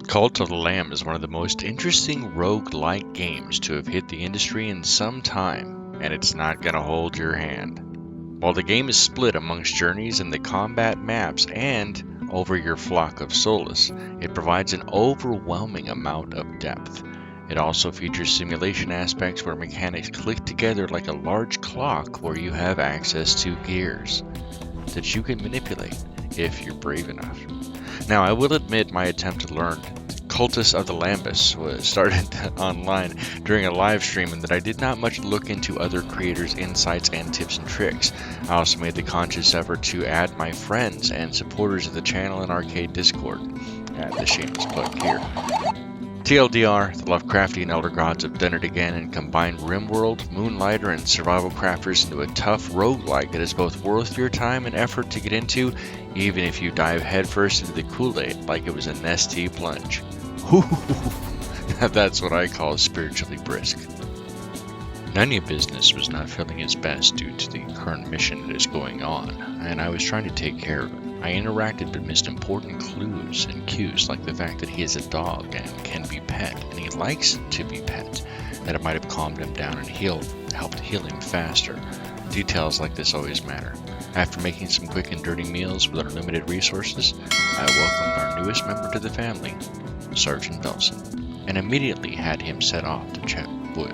Cult of the Lamb is one of the most interesting rogue-like games to have hit the industry in some time, and it's not gonna hold your hand. While the game is split amongst journeys in the combat maps and over your flock of souls, it provides an overwhelming amount of depth. It also features simulation aspects where mechanics click together like a large clock where you have access to gears that you can manipulate if you're brave enough. Now, I will admit my attempt to learn Cultus of the Lambus was started online during a live stream, and that I did not much look into other creators' insights and tips and tricks. I also made the conscious effort to add my friends and supporters of the channel and arcade Discord. The shameless plug here. TLDR, the Lovecraftian Elder Gods have done it again and combined RimWorld, Moonlighter, and Survival Crafters into a tough roguelike that is both worth your time and effort to get into, even if you dive headfirst into the Kool-Aid like it was a Nestea plunge. That's what I call spiritually brisk. Nunya Business was not feeling its best due to the current mission that is going on, and I was trying to take care of it. I interacted but missed important clues and cues, like the fact that he is a dog and can be pet, and he likes to be pet, that it might have calmed him down and helped heal him faster. Details like this always matter. After making some quick and dirty meals with our limited resources, I welcomed our newest member to the family, Sergeant Belson, and immediately had him set off to check wood.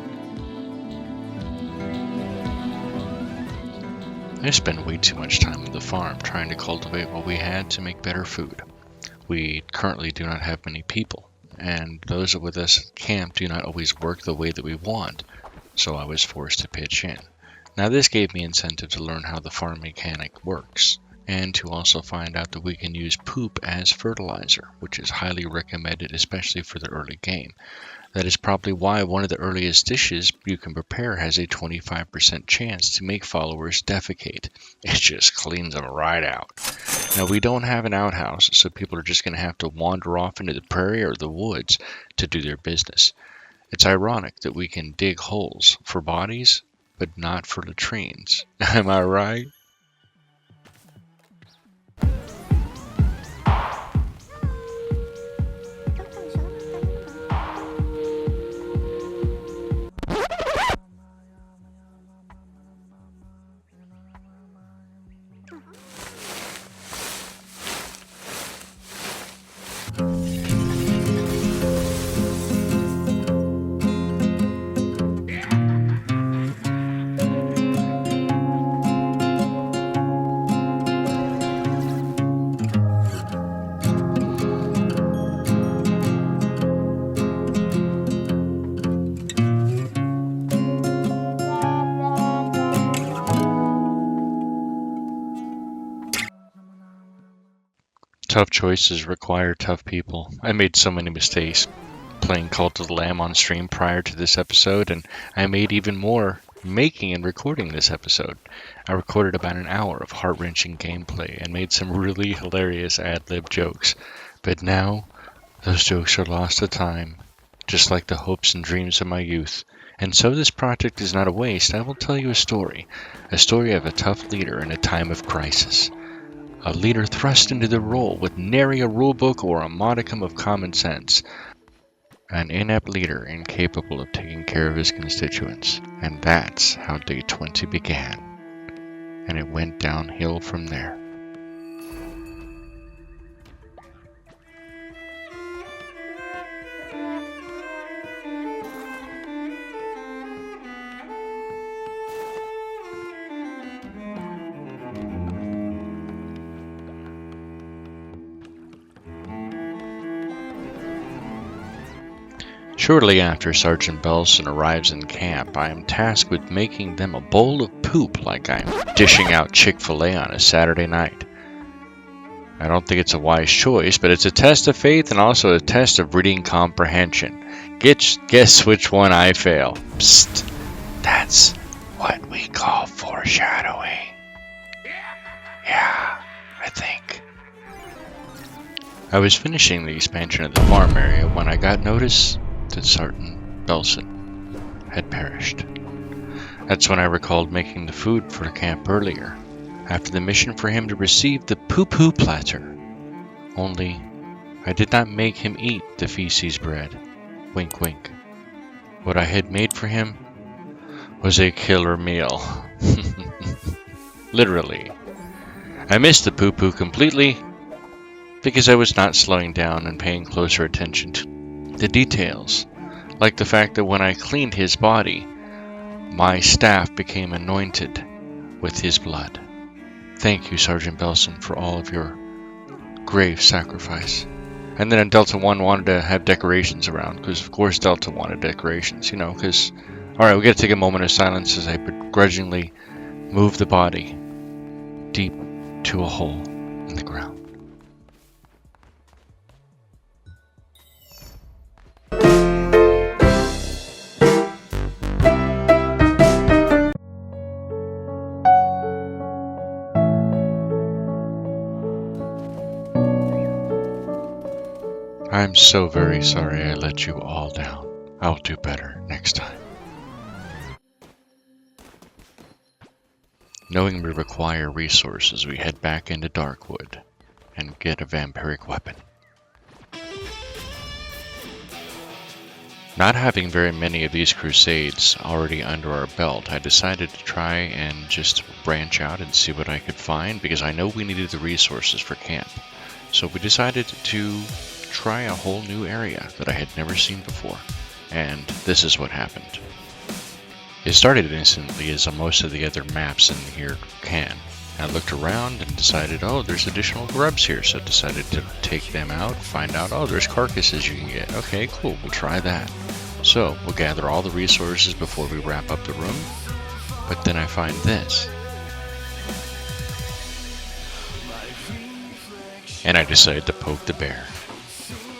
I spent way too much time on the farm trying to cultivate what we had to make better food. We currently do not have many people, and those with us at camp do not always work the way that we want, so I was forced to pitch in. Now this gave me incentive to learn how the farm mechanic works, and to also find out that we can use poop as fertilizer, which is highly recommended, especially for the early game. That is probably why one of the earliest dishes you can prepare has a 25% chance to make followers defecate. It just cleans them right out. Now, we don't have an outhouse, so people are just going to have to wander off into the prairie or the woods to do their business. It's ironic that we can dig holes for bodies, but not for latrines. Am I right? Tough choices require tough people. I made so many mistakes playing Cult of the Lamb on stream prior to this episode, and I made even more making and recording this episode. I recorded about an hour of heart-wrenching gameplay and made some really hilarious ad-lib jokes. But now, those jokes are lost to time, just like the hopes and dreams of my youth. And so this project is not a waste. I will tell you a story of a tough leader in a time of crisis. A leader thrust into the role with nary a rulebook or a modicum of common sense. An inept leader incapable of taking care of his constituents. And that's how Day 20 began. And it went downhill from there. Shortly after Sergeant Belson arrives in camp, I am tasked with making them a bowl of poop like I'm dishing out Chick-fil-A on a Saturday night. I don't think it's a wise choice, but it's a test of faith and also a test of reading comprehension. Guess which one I fail. Psst. That's what we call foreshadowing. Yeah, I think. I was finishing the expansion of the farm area when I got notice that Sergeant Belson had perished. That's when I recalled making the food for the camp earlier, after the mission for him to receive the poo-poo platter. Only I did not make him eat the feces bread. Wink, wink. What I had made for him was a killer meal. Literally. I missed the poo-poo completely because I was not slowing down and paying closer attention to the details, like the fact that when I cleaned his body, my staff became anointed with his blood. Thank you, Sergeant Belson, for all of your grave sacrifice. And then Delta 1 wanted to have decorations around, because of course Delta wanted decorations, because... Alright, we gotta take a moment of silence as I begrudgingly move the body deep to a hole in the ground. I'm so very sorry I let you all down. I'll do better next time. Knowing we require resources, we head back into Darkwood and get a vampiric weapon. Not having very many of these crusades already under our belt, I decided to try and just branch out and see what I could find, because I know we needed the resources for camp. So we decided to try a whole new area that I had never seen before, and this is what happened. It started instantly as most of the other maps in here can. I looked around and decided, oh, there's additional grubs here, so I decided to take them out, find out, oh, there's carcasses you can get. Okay, cool, we'll try that. So, we'll gather all the resources before we wrap up the room, but then I find this. And I decided to poke the bear.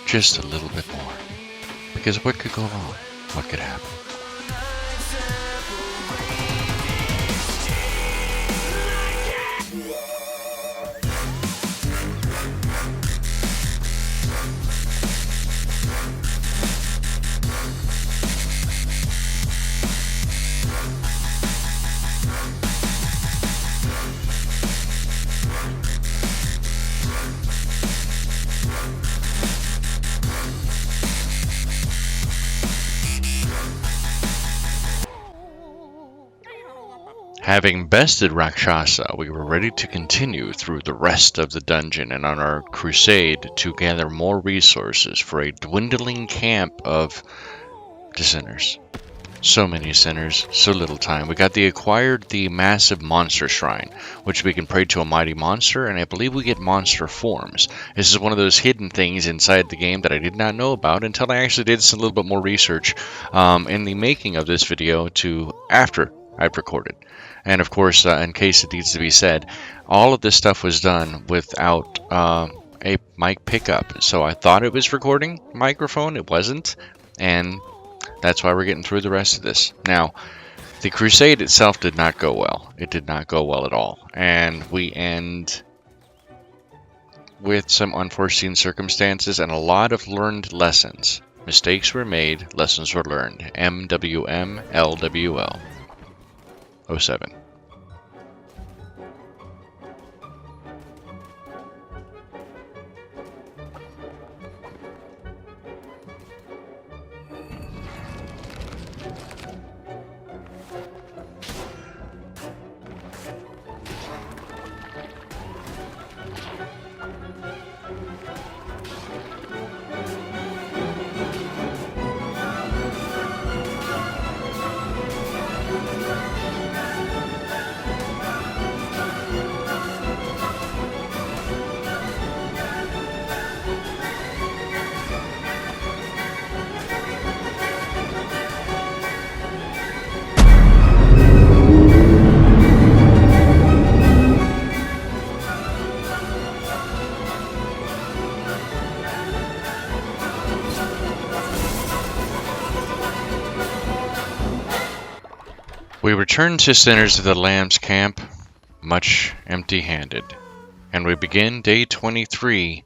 Just a little bit more. Because what could go wrong? What could happen? Having bested Rakshasa, we were ready to continue through the rest of the dungeon and on our crusade to gather more resources for a dwindling camp of sinners. So many sinners, so little time. We acquired the massive monster shrine, which we can pray to a mighty monster, and I believe we get monster forms. This is one of those hidden things inside the game that I did not know about until I actually did a little bit more research in the making of this video to after I've recorded. And of course, in case it needs to be said, all of this stuff was done without a mic pickup. So I thought it was recording microphone, it wasn't, and that's why we're getting through the rest of this. Now, the crusade itself did not go well. It did not go well at all. And we end with some unforeseen circumstances and a lot of learned lessons. Mistakes were made, lessons were learned. MWM, LWL. 07. We return to Sinners of the Lamb's camp, much empty-handed, and we begin day 23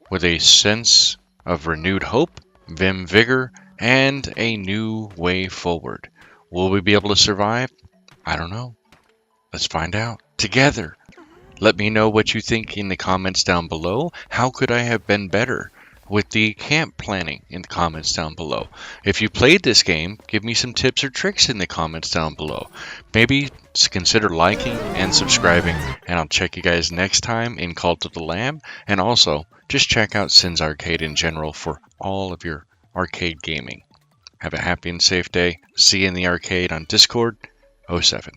with a sense of renewed hope, vim vigor, and a new way forward. Will we be able to survive? I don't know. Let's find out together. Let me know what you think in the comments down below. How could I have been better? with the camp planning in the comments down below. If you played this game, give me some tips or tricks in the comments down below. Maybe consider liking and subscribing, and I'll check you guys next time in Cult of the Lamb. And also, just check out Sin's Arcade in general for all of your arcade gaming. Have a happy and safe day. See you in the arcade on Discord 07.